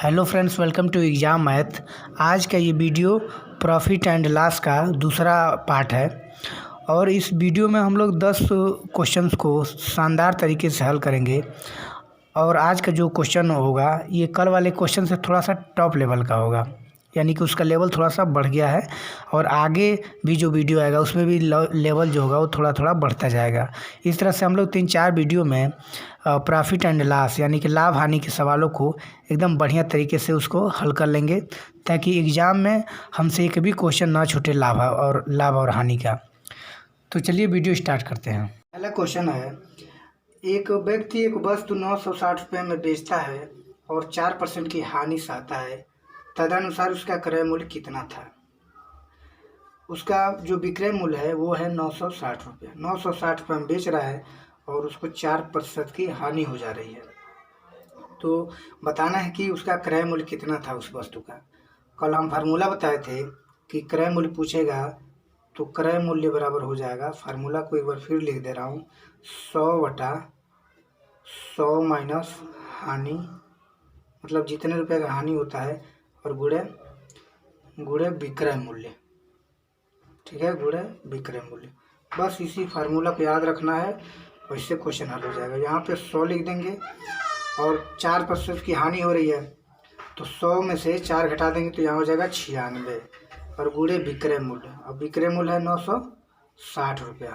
Hello friends, welcome to exam math. आज का ये वीडियो प्रॉफिट एंड लॉस का दूसरा पार्ट है और इस वीडियो में हम लोग 10 क्वेश्चंस को शानदार तरीके से हल करेंगे। और आज का जो क्वेश्चन होगा ये कल वाले क्वेश्चन से थोड़ा सा टॉप लेवल का होगा, यानी कि उसका लेवल थोड़ा सा बढ़ गया है और आगे भी जो वीडियो आएगा उसमें भी लेवल जो होगा वो थोड़ा थोड़ा बढ़ता जाएगा। इस तरह से हम लोग 3-4 वीडियो में प्रॉफिट एंड लॉस यानी कि लाभ हानि के सवालों को एकदम बढ़िया तरीके से उसको हल कर लेंगे, ताकि एग्ज़ाम में हमसे एक भी क्वेश्चन ना छूटे लाभ और हानि का। तो चलिए वीडियो स्टार्ट करते हैं। पहला क्वेश्चन है, एक व्यक्ति एक वस्तु 960 रुपये में बेचता है और 4% की हानि सहता है, तदनुसार उसका क्रय मूल्य कितना था। उसका जो विक्रय मूल्य है वो है 960 रुपये। 960 रुपये में बेच रहा है और उसको 4% की हानि हो जा रही है, तो बताना है कि उसका क्रय मूल्य कितना था उस वस्तु का। कल हम फार्मूला बताए थे कि क्रय मूल्य पूछेगा तो क्रय मूल्य बराबर हो जाएगा, फार्मूला को एक बार फिर लिख दे रहा हूँ, 100/100 माइनस हानि, मतलब जितने रुपए का हानि होता है, और गुणे विक्रय मूल्य। ठीक है, गुणे विक्रय मूल्य। बस इसी फार्मूला को याद रखना है और इससे क्वेश्चन हल हो जाएगा। यहाँ पे 100 लिख देंगे और 4% की हानि हो रही है तो 100 में से 4 घटा देंगे तो यहाँ हो जाएगा 96 और गुणे विक्रय मूल्य। अब विक्रय मूल्य है 960 रुपया,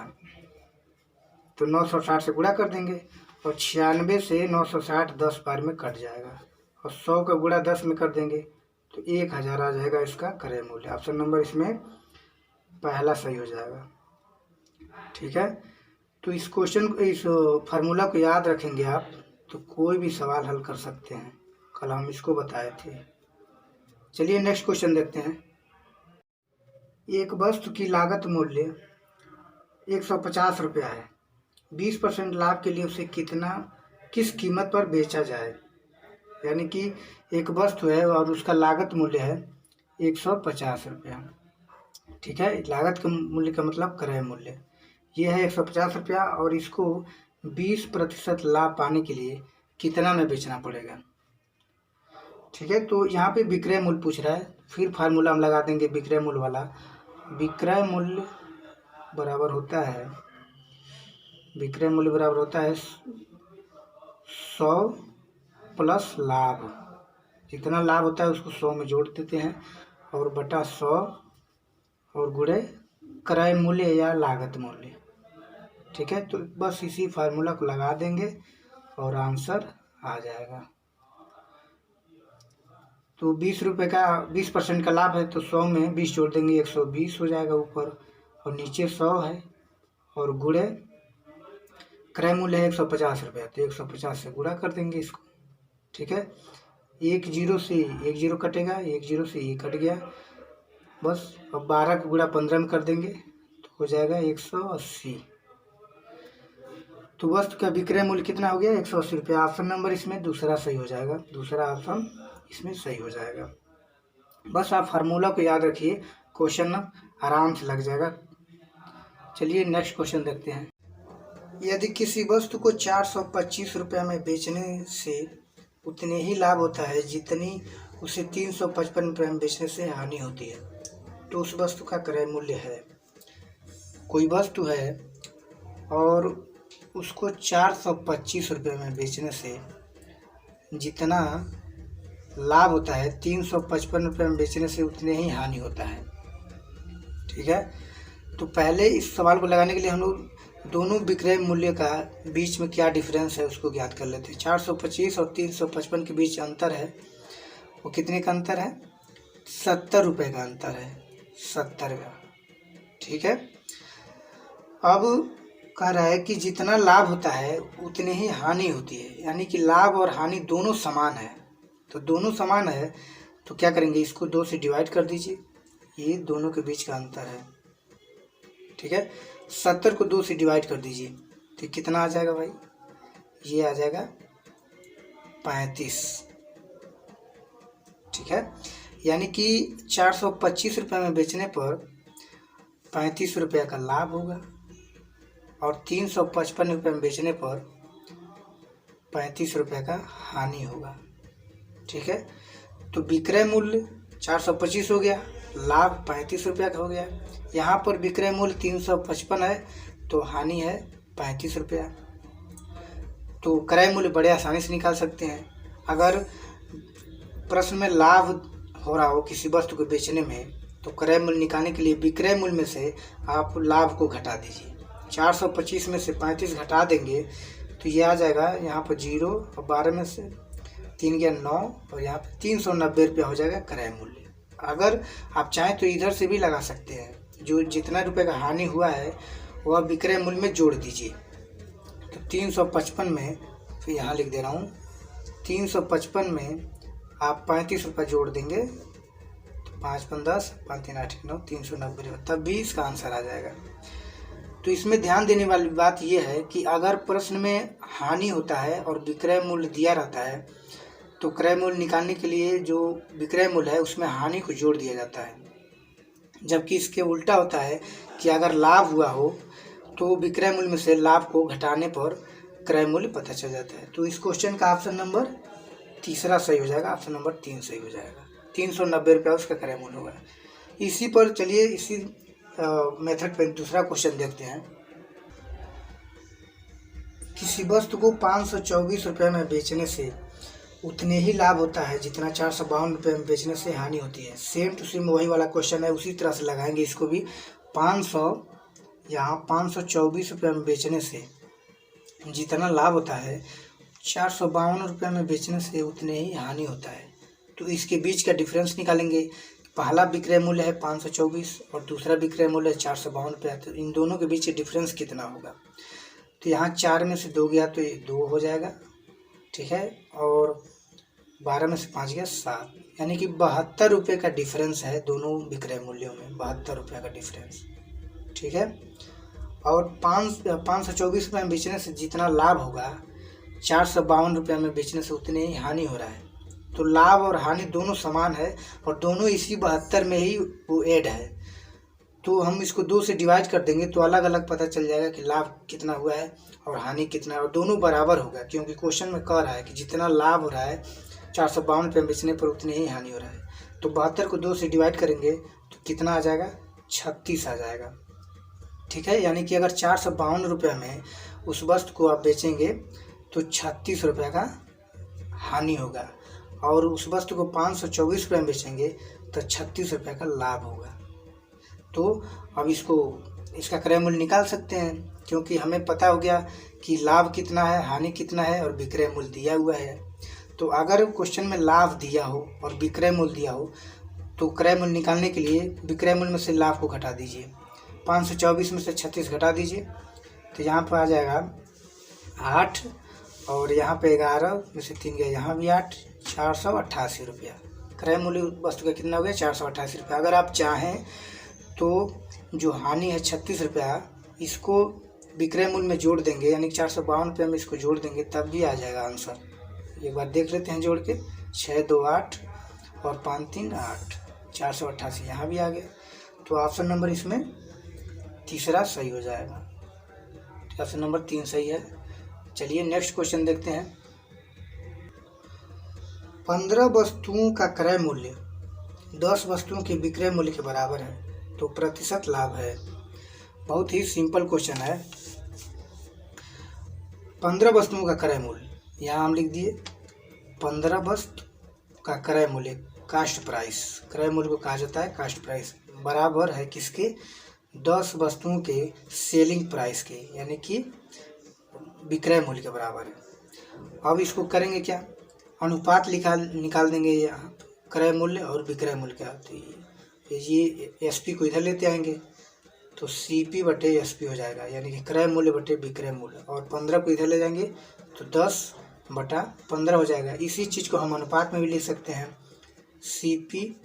तो 960 से गुणा कर देंगे और 96 से 960 10 बार में कट जाएगा और 100 का गुणा 10 में कर देंगे तो 1000 आ जाएगा इसका क्रय मूल्य। ऑप्शन नंबर इसमें पहला सही हो जाएगा। ठीक है, तो इस फार्मूला को याद रखेंगे आप तो कोई भी सवाल हल कर सकते हैं। कल हम इसको बताए थे। चलिए नेक्स्ट क्वेश्चन देखते हैं। एक वस्तु की लागत मूल्य 150 रुपया है, 20% लाभ के लिए उसे किस कीमत पर बेचा जाए। यानी कि एक वस्तु है और उसका लागत मूल्य है 150 रुपया। ठीक है, लागत के मूल्य का मतलब क्रय मूल्य। ये है 150 रुपया और इसको 20% लाभ पाने के लिए कितना में बेचना पड़ेगा। ठीक है, तो यहाँ पे विक्रय मूल्य पूछ रहा है, फिर फार्मूला हम लगा देंगे विक्रय मूल्य वाला। विक्रय मूल्य बराबर होता है 100 प्लस लाभ। जितना लाभ होता है उसको 100 में जोड़ देते हैं और बटा 100 और गुणे क्रय मूल्य या लागत मूल्य। ठीक है, तो बस इसी फार्मूला को लगा देंगे और आंसर आ जाएगा। तो 20% का लाभ है तो 100 में 20 जोड़ देंगे, 120 हो जाएगा ऊपर और नीचे 100 है और गुणे क्रय मूल्य है 150 रुपया, तो 150 से गुणा कर देंगे इसको। ठीक है, 1 0 से 1 0 कटेगा, 1 0 से ये कट गया बस। अब 12 का गुणा 15 में कर देंगे तो हो जाएगा 180। तो वस्तु का विक्रय मूल्य कितना हो गया, 180 रुपया। ऑप्शन नंबर इसमें दूसरा सही हो जाएगा, दूसरा ऑप्शन इसमें सही हो जाएगा। बस आप फार्मूला को याद रखिए, क्वेश्चन आराम से लग जाएगा। चलिए नेक्स्ट क्वेश्चन देखते हैं। यदि किसी वस्तु को 425 रुपये में बेचने से उतने ही लाभ होता है जितनी उसे 355 रुपये में बेचने से हानि होती है, तो उस वस्तु का क्रय मूल्य है। कोई वस्तु है और उसको 425 रुपये में बेचने से जितना लाभ होता है 355 रुपये में बेचने से उतने ही हानि होता है। ठीक है, तो पहले इस सवाल को लगाने के लिए हम लोग दोनों विक्रय मूल्य का बीच में क्या डिफरेंस है उसको ज्ञात कर लेते हैं। 425 और 355 के बीच अंतर है, वो कितने का अंतर है, 70 रुपये का अंतर है, 70 का। ठीक है, अब कह रहा है कि जितना लाभ होता है उतनी ही हानि होती है, यानी कि लाभ और हानि दोनों समान है। तो दोनों समान है तो क्या करेंगे, इसको 2 से डिवाइड कर दीजिए, ये दोनों के बीच का अंतर है। ठीक है, 70 को 2 से डिवाइड कर दीजिए तो कितना आ जाएगा भाई, ये आ जाएगा 35। ठीक है, यानी कि 425 रुपये में बेचने पर 35 रुपये का लाभ होगा और 355 रुपये में बेचने पर 35 रुपये का हानि होगा। ठीक है। तो विक्रय मूल्य 425 हो गया, लाभ 35 रुपया का हो गया। यहाँ पर विक्रय मूल्य 355 है तो हानि है 35 रुपया। तो क्रय मूल्य बड़े आसानी से निकाल सकते हैं। अगर प्रश्न में लाभ हो रहा हो किसी वस्तु को बेचने में, तो क्रय मूल्य निकालने के लिए विक्रय मूल्य में से आप लाभ को घटा दीजिए। 425 में से 35 घटा देंगे तो ये आ जाएगा यहाँ पर 0 और 12 में से 3 गया 9 और यहाँ पे 390 रुपया हो जाएगा क्रय मूल्य। अगर आप चाहें तो इधर से भी लगा सकते हैं, जो जितना रुपये का हानि हुआ है वह विक्रय मूल्य में जोड़ दीजिए। तो 355 में, फिर यहाँ लिख दे रहा हूँ, 355 में आप 35 रुपये जोड़ देंगे तो 5 5 10 5 3 8 9 390 रुपये, तब भी इसका आंसर आ जाएगा। तो इसमें ध्यान देने वाली बात यह है कि अगर प्रश्न में हानि होता है और विक्रय मूल्य दिया रहता है तो क्रय मूल्य निकालने के लिए जो विक्रय मूल्य है उसमें हानि को जोड़ दिया जाता है, जबकि इसके उल्टा होता है कि अगर लाभ हुआ हो तो विक्रय मूल्य में से लाभ को घटाने पर क्रय मूल्य पता चल जाता है। तो इस क्वेश्चन का ऑप्शन नंबर तीसरा सही हो जाएगा, ऑप्शन नंबर 3 सही हो जाएगा। 390 रुपया उसका क्रय मूल्य होगा। इसी पर चलिए इसी मेथड पे दूसरा क्वेश्चन देखते हैं। किसी वस्तु को 524 रुपये में बेचने से उतने ही लाभ होता है जितना 452 रुपये में बेचने से हानि होती है। सेम टू सेम वही वाला क्वेश्चन है, उसी तरह से लगाएंगे इसको भी। 524 रुपये में बेचने से जितना लाभ होता है 452 रुपये में बेचने से उतने ही हानि होता है। तो इसके बीच का डिफरेंस निकालेंगे। पहला विक्रय मूल्य है 524 और दूसरा विक्रय मूल्य है 452 रुपया, तो इन दोनों के बीच डिफरेंस कितना होगा। तो यहाँ 4 में से 2 गया तो ये 2 हो जाएगा, ठीक है, और 12 में से 5 गया 7, यानी कि 72 रुपये का डिफरेंस है दोनों विक्रय मूल्यों में, 72 रुपये का डिफरेंस, ठीक है। और 524 रुपये में बेचने से जितना लाभ होगा 452 रुपये में बेचने से उतने ही हानि हो रहा है। तो लाभ और हानि दोनों समान है और दोनों इसी 72 में ही वो ऐड है। तो हम इसको 2 से डिवाइड कर देंगे तो अलग अलग पता चल जाएगा कि लाभ कितना हुआ है और हानि कितना है, और दोनों बराबर होगा, क्योंकि क्वेश्चन में कह रहा है कि जितना लाभ हो रहा है 452 रुपये बेचने पर उतने ही हानि हो रहा है। तो 72 को 2 से डिवाइड करेंगे तो कितना आ जाएगा, 36 आ जाएगा, ठीक है। यानी कि अगर 452 रुपये में उस वस्तु को आप बेचेंगे तो 36 रुपये का हानि होगा, और उस वस्तु को 524 रुपये में बेचेंगे तो 36 रुपये का लाभ होगा। तो अब इसका क्रय मूल्य निकाल सकते हैं, क्योंकि हमें पता हो गया कि लाभ कितना है, हानि कितना है और विक्रय मूल्य दिया हुआ है। तो अगर क्वेश्चन में लाभ दिया हो और विक्रय मूल्य दिया हो तो क्रय मूल्य निकालने के लिए विक्रय मूल्य में से लाभ को घटा दीजिए। 524 में से 36 घटा दीजिए तो यहाँ पर आ जाएगा 8, और यहाँ पे 11 में से 3 गया, यहाँ भी 8, 488 रुपया। क्रय मूल्य वस्तु का कितना हो गया, 488 रुपया। अगर आप चाहें तो जो हानि है 36 रुपया, इसको विक्रय मूल्य में जोड़ देंगे, यानी 452 रुपये में इसको जोड़ देंगे, तब भी आ जाएगा आंसर। एक बार देख लेते हैं जोड़ के, 6 2 8 और 5 3 8, 488 यहाँ भी आ गया। तो ऑप्शन नंबर इसमें तीसरा सही हो जाएगा, ऑप्शन नंबर 3 सही है। चलिए नेक्स्ट क्वेश्चन देखते हैं। 15 वस्तुओं का क्रय मूल्य 10 वस्तुओं के विक्रय मूल्य के बराबर है, तो प्रतिशत लाभ है। बहुत ही सिंपल क्वेश्चन है। 15 वस्तुओं का क्रय मूल्य, यहाँ हम लिख दिए 15 वस्तु का क्रय मूल्य, कास्ट प्राइस, क्रय मूल्य को कहा जाता है कास्ट प्राइस, बराबर है किसके, 10 वस्तुओं के सेलिंग प्राइस के, यानी कि विक्रय मूल्य के बराबर है। अब इसको करेंगे क्या, अनुपात निकाल देंगे यहाँ क्रय मूल्य और विक्रय मूल्य का। तो ये एसपी को इधर लेते आएंगे तो सीपी बटे एसपी हो जाएगा, यानी कि क्रय मूल्य बटे विक्रय मूल्य, और 15 को इधर ले जाएंगे तो 10 बटा 15 हो जाएगा। इसी चीज़ को हम अनुपात में भी लिख सकते हैं, सीपी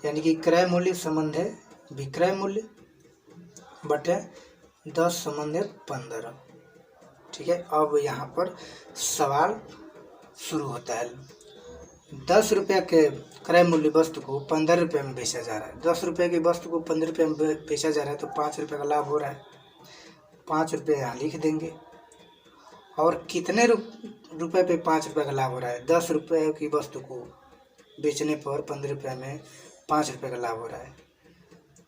यानी कि क्रय मूल्य संबंध है विक्रय मूल्य बटे 10 संबंध है 15, ठीक है। अब यहाँ पर सवाल शुरू होता है। 10 रुपये के क्रय मूल्य वस्तु को 15 रुपये में बेचा जा रहा है। 10 रुपये की वस्तु को 15 रुपये में बेचा जा रहा है तो 5 रुपये का लाभ हो रहा है। 5 रुपये यहाँ लिख देंगे और कितने रुपए पे 5 रुपये का लाभ हो रहा है। 10 रुपये की वस्तु को बेचने पर 15 रुपये में 5 रुपये का लाभ हो रहा है।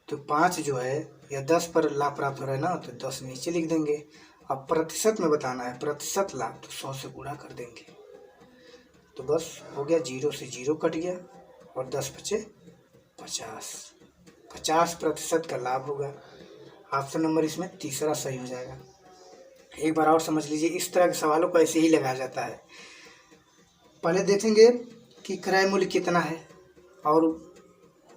तो 5 जो है या 10 पर लाभ प्राप्त हो रहा है ना, तो 10 नीचे लिख देंगे। अब प्रतिशत में बताना है, प्रतिशत लाभ, तो 100 से गुणा कर देंगे। तो बस हो गया, 0 से 0 कट गया और 10 बचे 50। 50% का लाभ होगा। ऑप्शन नंबर इसमें तीसरा सही हो जाएगा। एक बार और समझ लीजिए, इस तरह के सवालों को ऐसे ही लगाया जाता है। पहले देखेंगे कि क्रय मूल्य कितना है और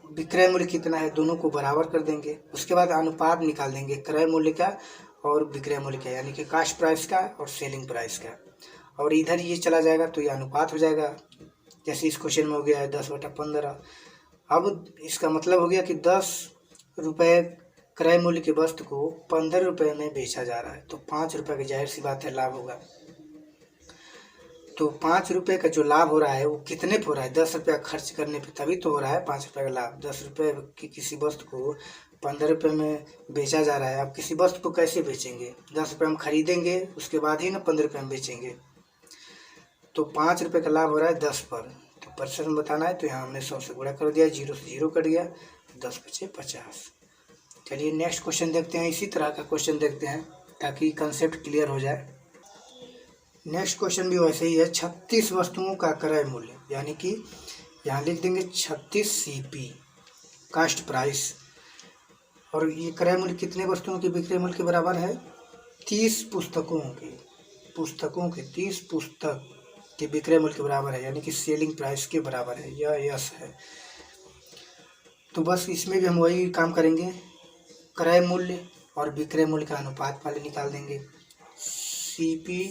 विक्रय मूल्य कितना है, दोनों को बराबर कर देंगे। उसके बाद अनुपात निकाल देंगे क्रय मूल्य का और विक्रय मूल्य का, यानी कि कास्ट प्राइस का और सेलिंग प्राइस का। और इधर ये चला जाएगा तो ये अनुपात हो जाएगा। जैसे इस क्वेश्चन में हो गया है 10/15। अब इसका मतलब हो गया कि 10 रुपये क्रय मूल्य की वस्तु को 15 रुपये में बेचा जा रहा है, तो 5 रुपये की जाहिर सी बात है लाभ होगा। तो 5 रुपये का जो लाभ हो रहा है वो कितने पे हो रहा है, 10 रुपया खर्च करने पे तभी तो हो रहा है 5 रुपये का लाभ। 10 रुपये की किसी वस्तु को 15 रुपये में बेचा जा रहा है। अब किसी वस्तु को कैसे बेचेंगे, 10 रुपये हम खरीदेंगे, उसके बाद ही ना 15 रुपये में बेचेंगे। तो 5 रुपये का लाभ हो रहा है 10 पर, तो प्रतिशत में बताना है, तो यहाँ हमने 100 से गुणा कर दिया, 0 से 0 कट गया, 10 बचे 50। चलिए नेक्स्ट क्वेश्चन देखते हैं। इसी तरह का क्वेश्चन देखते हैं ताकि कंसेप्ट क्लियर हो जाए। नेक्स्ट क्वेश्चन भी वैसे ही है। 36 वस्तुओं का क्रय मूल्य, यानी कि यहाँ लिख देंगे 36 CP कास्ट प्राइस। और ये क्रय मूल्य कितने वस्तुओं के विक्रय मूल्य के बराबर है, 30 पुस्तकों के 30 पुस्तक के विक्रय मूल्य के बराबर है, यानी कि सेलिंग प्राइस के बराबर है। यह यस है। तो बस इसमें भी हम वही काम करेंगे, क्रय मूल्य और विक्रय मूल्य का अनुपात पहले निकाल देंगे। CP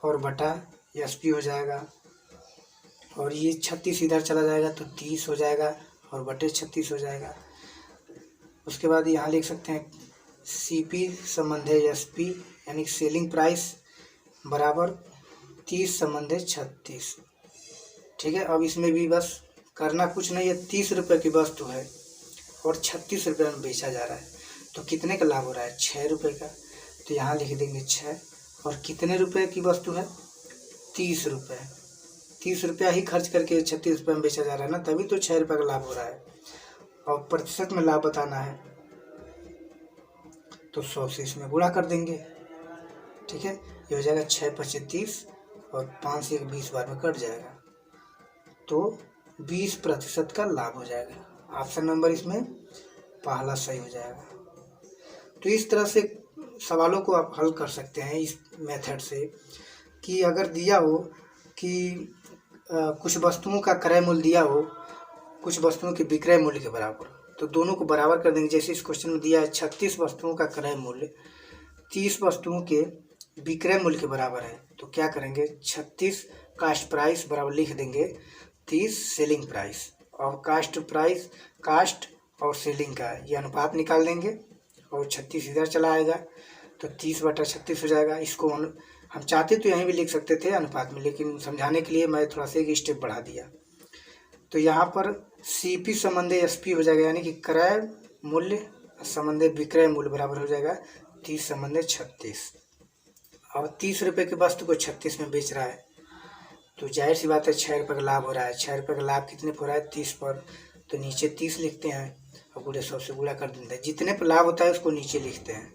और बटा SP हो जाएगा, और ये 36 इधर चला जाएगा तो 30 हो जाएगा और बटे 36 हो जाएगा। उसके बाद यहाँ लिख सकते हैं CP संबंधे SP, यानी सेलिंग प्राइस बराबर 30 संबंधे 36। ठीक है। अब इसमें भी बस करना कुछ नहीं है, 30 रुपये की वस्तु है और 36 रुपये में बेचा जा रहा है, तो कितने का लाभ हो रहा है, 6 रुपये का। तो यहाँ लिख देंगे 6, और कितने रुपए की वस्तु है, 30 रुपये। 30 रुपया ही खर्च करके 36 रुपये में बेचा जा रहा है ना, तभी तो 6 रुपये का लाभ हो रहा है। और प्रतिशत में लाभ बताना है, तो 100 से इसमें गुणा कर देंगे। ठीक है, ये हो जाएगा 6×5 = 30 और 5 से 20 बार में कट जाएगा, तो 20% का लाभ हो जाएगा। ऑप्शन नंबर इसमें पहला सही हो जाएगा। तो इस तरह से सवालों को आप हल कर सकते हैं इस मेथड से, कि अगर दिया हो कि कुछ वस्तुओं का क्रय मूल्य दिया हो कुछ वस्तुओं के विक्रय मूल्य के बराबर, तो दोनों को बराबर कर देंगे। जैसे इस क्वेश्चन में दिया है 36 वस्तुओं का क्रय मूल्य 30 वस्तुओं के विक्रय मूल्य के बराबर है, तो क्या करेंगे, 36 कास्ट प्राइस बराबर लिख देंगे 30 सेलिंग प्राइस, और कास्ट और सेलिंग का ये अनुपात निकाल देंगे, और 36 इधर चला आएगा तो 30/36 हो जाएगा। इसको हम चाहते तो यहीं भी लिख सकते थे अनुपात में, लेकिन समझाने के लिए मैं थोड़ा सा एक स्टेप बढ़ा दिया। तो यहाँ पर CP संबंधे SP हो जाएगा, यानी कि क्रय मूल्य संबंधे विक्रय मूल्य बराबर हो जाएगा 30 संबंधे 36। और 30 रुपये की वस्तु को 36 में बेच रहा है, तो जाहिर सी बात है 6 रुपये का लाभ हो रहा है। 6 रुपये का लाभ कितने पर हो रहा है, 30 पर, तो नीचे 30 लिखते हैं और पूरे 100 से गुणा कर देते हैं। जितने पर लाभ होता है उसको नीचे लिखते हैं,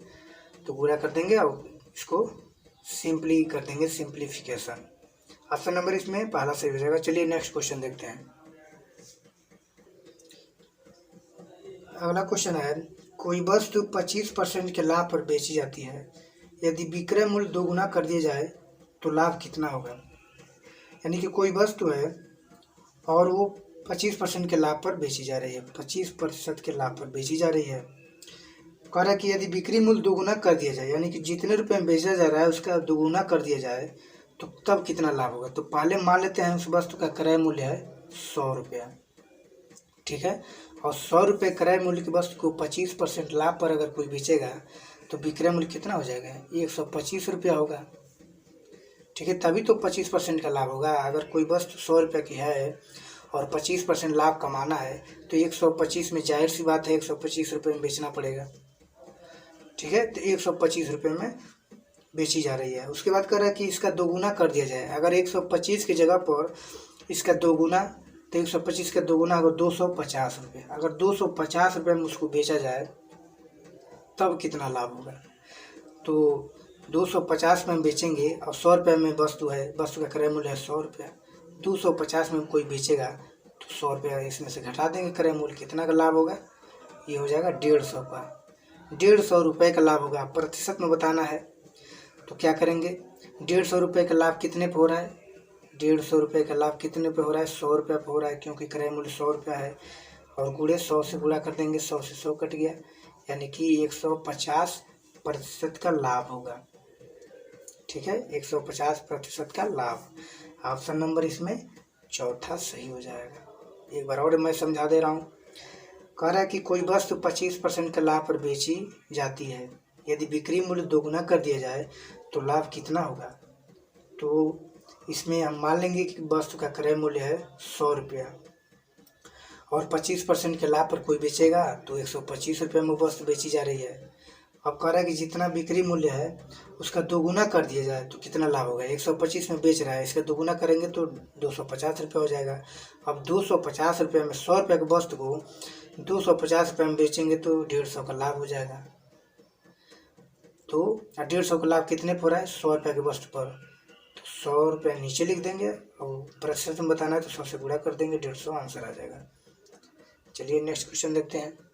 तो गुणा कर देंगे और इसको सिंपली कर देंगे, सिंप्लीफिकेशन। ऑप्शन नंबर इसमें पहला सही हो जाएगा। चलिए नेक्स्ट क्वेश्चन देखते हैं। अगला क्वेश्चन है, कोई वस्तु 25% के लाभ पर बेची जाती है, यदि विक्रय मूल्य 2 गुना कर दिया जाए तो लाभ कितना होगा। यानी कि कोई वस्तु है और वो 25% के लाभ पर बेची जा रही है, 25% के लाभ पर बेची जा रही है। कह रहा है कि यदि बिक्री मूल्य 2 गुना कर दिया जाए, यानी कि जितने रुपए में बेचा जा रहा है उसका 2 गुना कर दिया जाए तो तब कितना लाभ होगा। तो पहले मान लेते हैं उस वस्तु का क्रय मूल्य है 100 रुपया, ठीक है, और 100 रुपये क्रय मूल्य की वस्तु को 25% लाभ पर अगर कोई बेचेगा तो विक्रय मूल्य कितना हो जाएगा, 125 रुपया होगा। ठीक है, तभी तो 25% का लाभ होगा। अगर कोई वस्तु 100 रुपये की है और 25% लाभ कमाना है तो 125 में जाहिर सी बात है 125 रुपये में बेचना पड़ेगा। ठीक है, तो 125 रुपये में बेची जा रही है। उसके बाद कह रहा है कि इसका दोगुना कर दिया जाए। अगर 125 की जगह पर इसका दोगुना, तो 125 का दोगुना अगर 250 रुपये, अगर 250 रुपये में उसको बेचा जाए तब कितना लाभ होगा। तो 250 में हम बेचेंगे और 100 रुपये में वस्तु है, वस्तु का क्रय मूल्य है 100 रुपया। 250 में कोई बेचेगा तो 100 रुपया इसमें से घटा देंगे क्रय मूल्य, कितना का लाभ होगा, ये हो जाएगा 150 का। 150 रुपये का लाभ होगा। प्रतिशत में बताना है तो क्या करेंगे, 150 रुपये का लाभ कितने पे हो रहा है, 150 रुपये का लाभ कितने पे हो रहा है, 100 रुपये पे हो रहा है, क्योंकि क्रय मूल्य 100 रुपया है। और गुणे 100 से गुणा कर देंगे, 100 से 100 कट गया, यानी कि 150% का लाभ होगा। ठीक है, 150% का लाभ। ऑप्शन नंबर इसमें चौथा सही हो जाएगा। एक बार और मैं समझा दे रहा हूँ। कह रहा है कि कोई वस्तु 25% के लाभ पर बेची जाती है, यदि बिक्री मूल्य दोगुना कर दिया जाए तो लाभ कितना होगा। तो इसमें हम मान लेंगे कि वस्तु का क्रय मूल्य है 100 रुपया और 25% के लाभ पर कोई बेचेगा तो 125 रुपये में वस्तु बेची जा रही है। अब कह रहा है कि जितना बिक्री मूल्य है उसका दोगुना कर दिया जाए तो कितना लाभ होगा। 125 में बेच रहा है, इसका दोगुना करेंगे तो 250 रुपये हो जाएगा। अब 250 रुपये में 100 रुपये की वस्तु को 250 रुपये में बेचेंगे तो 150 का लाभ हो जाएगा। तो 150 का लाभ कितने पर है, 100 रुपये की वस्तु पर। तो 100 रुपये नीचे लिख देंगे और प्रतिशत में बताना है तो 100 से गुणा कर देंगे, 150 आंसर आ जाएगा। चलिए नेक्स्ट क्वेश्चन देखते हैं।